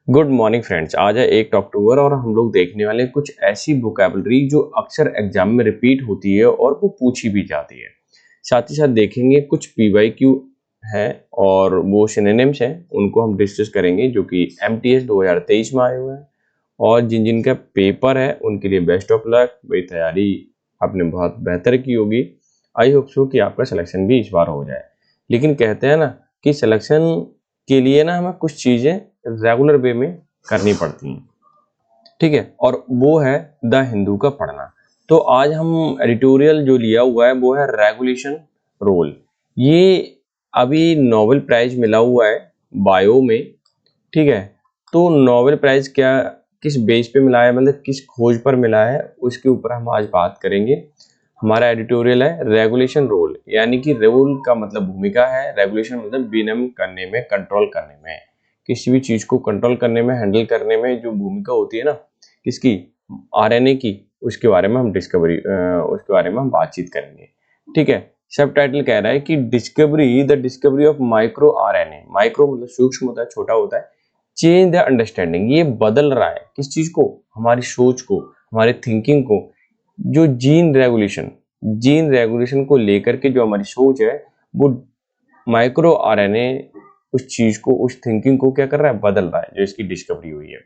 Good morning friends. आज है 1 अक्टूबर और हम लोग देखने वाले हैं कुछ ऐसी वोकैबुलरी जो अक्सर एग्जाम में रिपीट होती है और वो पूछी भी जाती है। साथ ही साथ देखेंगे कुछ पीवाईक्यू है और वो सिनोनिम्स हैं, उनको हम डिस्कस करेंगे जो कि एमटीएस 2023 में आए हुए हैं। और जिन जिन का पेपर है उनके लिए बेस्ट ऑफ लक। भाई तैयारी आपने बहुत बेहतर की होगी। आई होप सो कि आपका सिलेक्शन भी इस बार हो जाए। लेकिन कहते हैं ना कि सिलेक्शन के लिए ना हमें कुछ चीज़ें रेगुलर वे में करनी पड़ती हैं, ठीक है, और वो है द हिंदू का पढ़ना। तो आज हम एडिटोरियल जो लिया हुआ है वो है रेगुलेशन रोल। ये अभी नोबेल प्राइज मिला हुआ है बायो में, ठीक है। तो नोबेल प्राइज क्या किस बेस पे मिला है, मतलब किस खोज पर मिला है, उसके ऊपर हम आज बात करेंगे। हमारा एडिटोरियल है रेगुलेशन रोल, यानी कि रोल का मतलब भूमिका है, रेगुलेशन मतलब विनियमन करने में, कंट्रोल करने में, किसी भी चीज को कंट्रोल करने में, हैंडल करने में जो भूमिका होती है ना किसकी, आरएनए की, उसके बारे में हम उसके बारे में हम बातचीत करेंगे, ठीक है। सब टाइटल कह रहा है कि the discovery of micro RNA. Micro मतलब सूक्ष्म होता है, छोटा होता है। चेंज द अंडरस्टैंडिंग, ये बदल रहा है किस चीज को, हमारी सोच को, हमारी थिंकिंग को। जो जीन रेगुलेशन को लेकर के जो हमारी सोच है वो माइक्रो आरएनए उस चीज को, उस थिंकिंग को क्या कर रहा है, बदल रहा है, जो इसकी डिस्कवरी हुई है।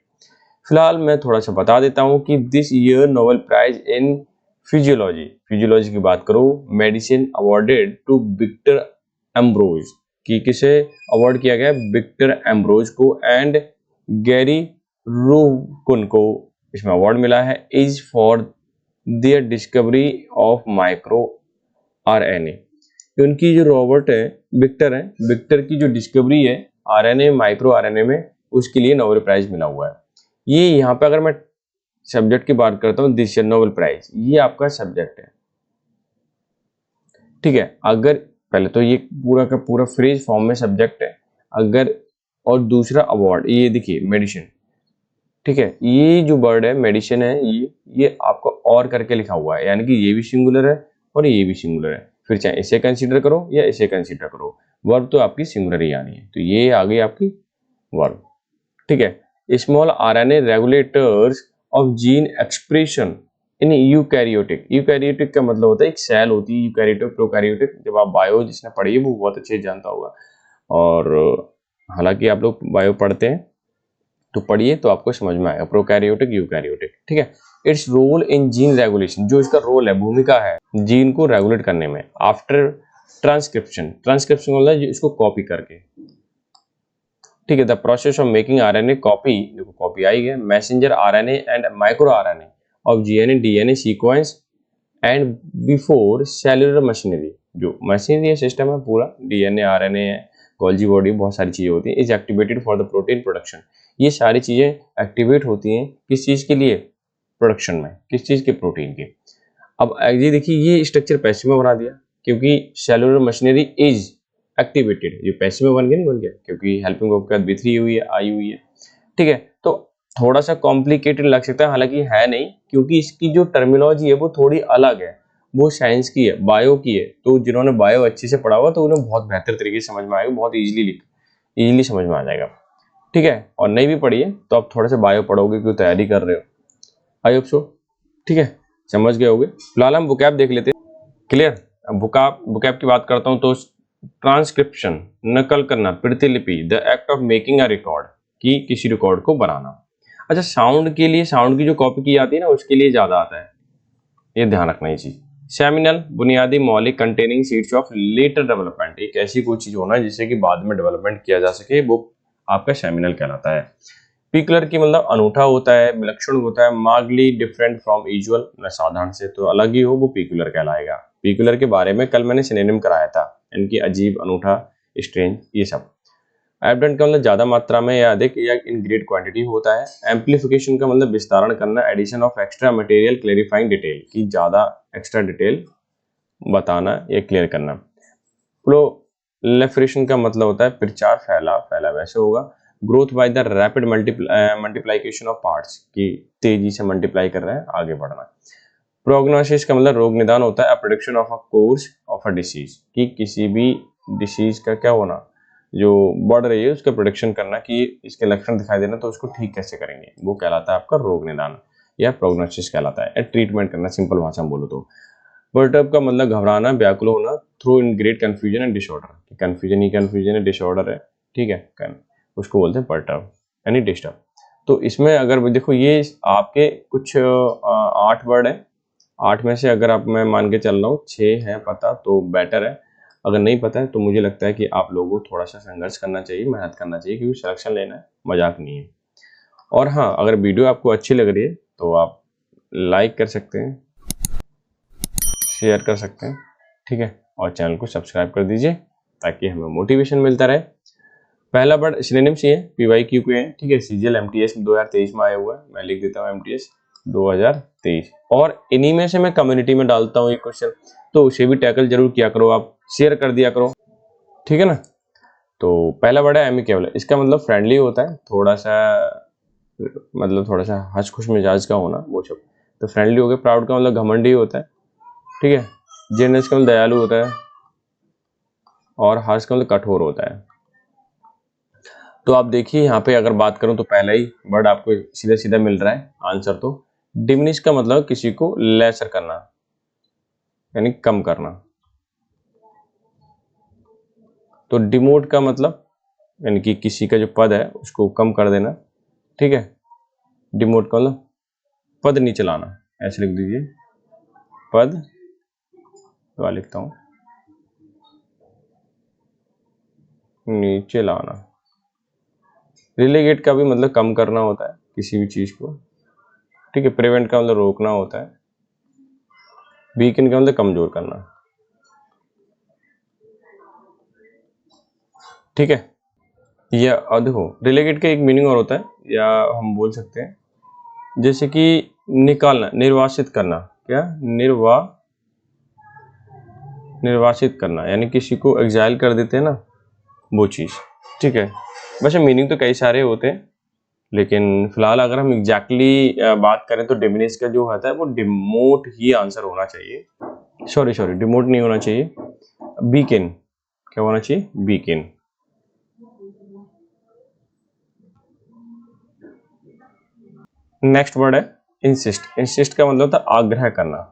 फिलहाल मैं थोड़ा सा बता देता हूँ कि this year Nobel prize in physiology की बात करूँ, medicine awarded to Victor Ambros, कि किसे अवार्ड किया गया, विक्टर एम्ब्रोज को एंड गैरी रूकुन को इसमें अवार्ड मिला है, is for their discovery of micro RNA. उनकी जो रॉबर्ट है, विक्टर की जो डिस्कवरी है आरएनए, माइक्रो आरएनए में, उसके लिए नोबेल प्राइज मिला हुआ है। ये यहाँ पे अगर मैं सब्जेक्ट की बात करता हूँ, दिस ईयर नोबेल प्राइज, ये आपका सब्जेक्ट है, ठीक है। अगर पहले तो ये पूरा का पूरा फ्रेज फॉर्म में सब्जेक्ट है, अगर, और दूसरा अवार्ड, ये देखिए मेडिसिन, ठीक है। ये जो वर्ड है मेडिसिन है, ये आपको और करके लिखा हुआ है, यानी कि ये भी सिंगुलर है और ये भी सिंगुलर है। फिर चाहे इसे कंसीडर करो या इसे कंसीडर करो, वर्ब तो आपकी सिंगुलर ही आनी है, तो ये आ गई आपकी वर्ब, ठीक है। Small RNA regulators of gene expression in eukaryotic का मतलब होता है एक सेल होती है, यूकैरियोटिक प्रोकैरियोटिक। जब आप बायो जिसने पढ़ी है वो बहुत अच्छे से जानता होगा, और हालांकि आप लोग बायो पढ़ते हैं तो पढ़िए तो आपको समझ में आएगा, प्रोकैरियोटिक यूकैरियोटिक, ठीक है। Its role in gene regulation, जो इसका रोल है, भूमिका है जीन को रेगुलेट करने में। आफ्टर ट्रांसक्रिप्शन मतलब इसको कॉपी करके, ठीक है। The process of making RNA copy, देखो कॉपी आई है, messenger RNA and micro RNA of GNA DNA sequence and before cellular machinery, जो मशीनरी सिस्टम है पूरा, डीएनए आरएनए है, गोल्जी बॉडी, बहुत सारी चीजें होती हैं, is activated for the protein production. ये सारी चीजें एक्टिवेट होती हैं किस चीज के लिए, प्रोडक्शन में, किस चीज के, प्रोटीन के। अब ये देखिए, ये स्ट्रक्चर पैसिव में बना दिया क्योंकि सेलुलर मशीनरी इज एक्टिवेटेड, ये पैसिव में बन गया, नहीं बन गया, क्योंकि हेल्पिंग वर्ब के बाद B3 हुई है, आई हुई है, ठीक है। तो थोड़ा सा कॉम्प्लिकेटेड लग सकता है, हालांकि है नहीं, क्योंकि इसकी जो टर्मिनोलॉजी है वो थोड़ी अलग है, वो साइंस की है, बायो की है। तो जिन्होंने बायो अच्छे से पढ़ा हुआ तो उन्हें बहुत बेहतर तरीके से समझ में आएगा, बहुत इजीली समझ में आ जाएगा, ठीक है। और नहीं भी पढ़ी है तो आप थोड़ा सा बायो पढ़ोगे क्यों, तैयारी कर रहे हो, आई होप सो, ठीक है, समझ गए होगे। फिलहाल हम वोकैब देख लेते हैं, क्लियर। अब वोकैब की बात करता हूँ तो ट्रांसक्रिप्शन, नकल करना, प्रतिलिपि, the act of making a record, कि किसी रिकॉर्ड को बनाना। अच्छा, साउंड के लिए, साउंड की जो कॉपी की जाती है ना उसके लिए ज्यादा आता है, ये ध्यान रखना ये चीज। सेमिनल, बुनियादी मौलिक, containing seeds of later development, एक ऐसी कोई चीज होना जिससे कि बाद में डेवलपमेंट किया जा सके, वो आपका सेमिनल कहलाता है। पीकुलर की मतलब अनूठा होता है, विलक्षण होता है। मार्गली डिफरेंट फ्रॉम यूजुअल, साधारण से तो अलग ही हो, वो पीकुलर कहलाएगा। पीकुलर के बारे में कल मैंने सिनोनिम कराया था, इनकी अजीब, अनूठा, स्ट्रेंज, ये सब। एबडेंट का मतलब ज्यादा मात्रा में या अधिक या इन ग्रेट क्वांटिटी होता है। एम्पलीफिकेशन का मतलब विस्तारण करना, addition of extra material, clarifying detail, की ज्यादा एक्स्ट्रा डिटेल बताना या क्लियर करना। प्रोलिफरेशन का मतलब होता है प्रचार, फैला वैसे होगा। Growth by the rapid multiplication of parts, की तेजी से मल्टीप्लाई कर रहे हैं, आगे बढ़ना। प्रोग्नोसिस का मतलब रोग निदान होता है, prediction of a course of a disease, कि किसी भी डिसीज का क्या होना, जो बढ़ रही है उसका प्रोडिक्शन करना कि इसके लक्षण दिखाई देना तो उसको ठीक कैसे करेंगे, वो कहलाता है आपका रोग निदान या प्रोग्नोसिस कहलाता है, या ट्रीटमेंट करना सिंपल भाषा में बोलो तो। पर्टर्ब का मतलब घबराना, व्याकुल होना through in great confusion and disorder. Confusion he confusion है, डिसऑर्डर है, ठीक है, उसको बोलते हैं पर्टर्ब यानी डिस्टर्ब। तो इसमें अगर देखो ये आपके कुछ 8 वर्ड है, 8 में से अगर आप मैं मान के चल रहा हूँ 6 है पता तो बेटर है, अगर नहीं पता है तो मुझे लगता है कि आप लोगों को थोड़ा सा संघर्ष करना चाहिए, मेहनत करना चाहिए, क्योंकि सिलेक्शन लेना है, मजाक नहीं है। और हाँ, अगर वीडियो आपको अच्छी लग रही है तो आप लाइक कर सकते हैं, शेयर कर सकते हैं, ठीक है, और चैनल को सब्सक्राइब कर दीजिए ताकि हमें मोटिवेशन मिलता रहे। पहला वर्ड सिनोनिम्स ही है, PYQ के हैं, ठीक है। CGL MTS 2023 में आया हुआ है, मैं लिख देता हूँ MTS 2023, और इन्हीं में से मैं कम्युनिटी में डालता हूँ ये क्वेश्चन, तो उसे भी टैकल जरूर किया करो, आप शेयर कर दिया करो, ठीक है ना। तो पहला वर्ड है एमिकेबल, इसका मतलब फ्रेंडली होता है, थोड़ा सा हंस खुश मिजाज का होना, वो सब तो फ्रेंडली हो गया। प्राउड का मतलब घमंडी होता है, ठीक है। जेनरस का मतलब दयालु होता है, और हार्श का मतलब कठोर होता है। तो आप देखिए यहाँ पे अगर बात करूं तो पहला ही वर्ड आपको सीधा सीधा मिल रहा है आंसर। तो डिमिनिश का मतलब किसी को लेसर करना यानी कम करना। तो डिमोट का मतलब यानी कि किसी का जो पद है उसको कम कर देना, ठीक है। डिमोट का मतलब पद नीचे लाना, ऐसे लिख दीजिए, पद तो लिखता हूं नीचे लाना। रिलेगेट का भी मतलब कम करना होता है किसी भी चीज को, ठीक है। प्रिवेंट का मतलब रोकना होता है। वीकन का मतलब कमजोर करना, ठीक है। या देखो रिलेगेट का एक मीनिंग और होता है, या हम बोल सकते हैं जैसे कि निकालना, निर्वासित करना, क्या निर्वासित करना, यानी किसी को एग्जाइल कर देते हैं ना, वो चीज, ठीक है। वैसे मीनिंग तो कई सारे होते हैं, लेकिन फिलहाल अगर हम एग्जैक्टली बात करें तो डिमिनिश का जो होता है वो डिमोट ही आंसर होना चाहिए, सॉरी डिमोट नहीं होना चाहिए, बीकेन, क्या होना चाहिए, बीकेन। नेक्स्ट वर्ड है इंसिस्ट। इंसिस्ट का मतलब था आग्रह करना,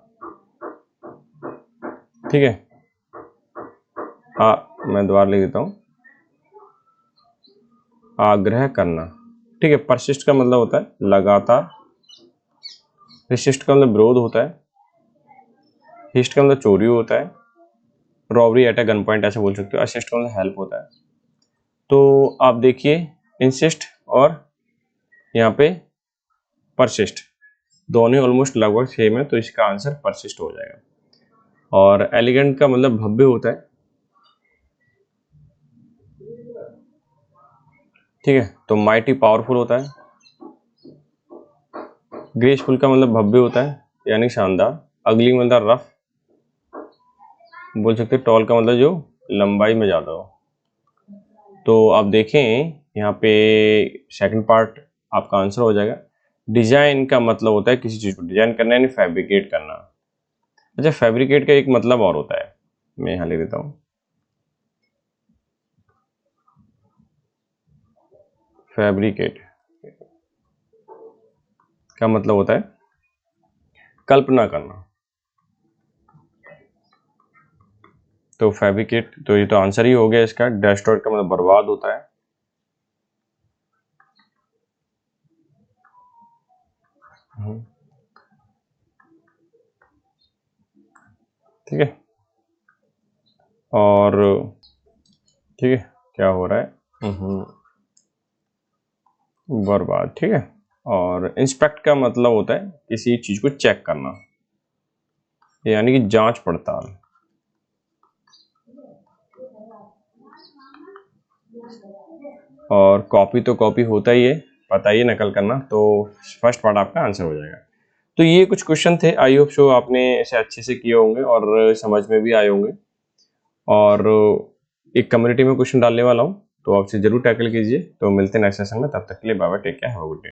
ठीक है। मैं दोबारा लिख देता हूं, आग्रह करना, ठीक है। परसिस्ट का मतलब होता है लगातार। रिसिस्ट का मतलब विरोध होता है। हिस्ट का मतलब चोरी होता है। Robbery at a gun point ऐसे बोल सकते हो। असिस्ट का मतलब हेल्प होता है। तो आप देखिए इंसिस्ट और यहाँ पे परसिस्ट दोनों ऑलमोस्ट लगभग सेम है, तो इसका आंसर परसिस्ट हो जाएगा। और एलिगेंट का मतलब भव्य होता है, ठीक है। तो माइटी पावरफुल होता है। ग्रेसफुल का मतलब भव्य होता है यानी शानदार। अगली मतलब रफ बोल सकते हैं। टॉल का मतलब जो लंबाई में ज़्यादा हो। तो आप देखें यहाँ पे सेकंड पार्ट आपका आंसर हो जाएगा। डिजाइन का मतलब होता है किसी चीज़ को डिजाइन करना यानी फैब्रिकेट करना। अच्छा, फैब्रिकेट का एक मतलब और होता है, मैं यहाँ ले देता हूँ। फैब्रिकेट का मतलब होता है कल्पना करना। तो फैब्रिकेट, तो ये तो आंसर ही हो गया इसका। डेस्ट्रॉय का मतलब बर्बाद होता है। ठीक है, और ठीक है, क्या हो रहा है, बर्बाद, ठीक है। और इंस्पेक्ट का मतलब होता है किसी चीज को चेक करना, यानी कि जांच पड़ताल। और कॉपी तो कॉपी होता ही है, पता ही है, नकल करना। तो फर्स्ट पार्ट आपका आंसर हो जाएगा। तो ये कुछ क्वेश्चन थे, आई होप सो आपने इसे अच्छे से किए होंगे और समझ में भी आए होंगे। और एक कम्युनिटी में क्वेश्चन डालने वाला हूँ, तो आपसे जरूर टैकल कीजिए। तो मिलते हैं नेक्स्ट सेशन में, तब तक के लिए bye bye, take care, have a good day.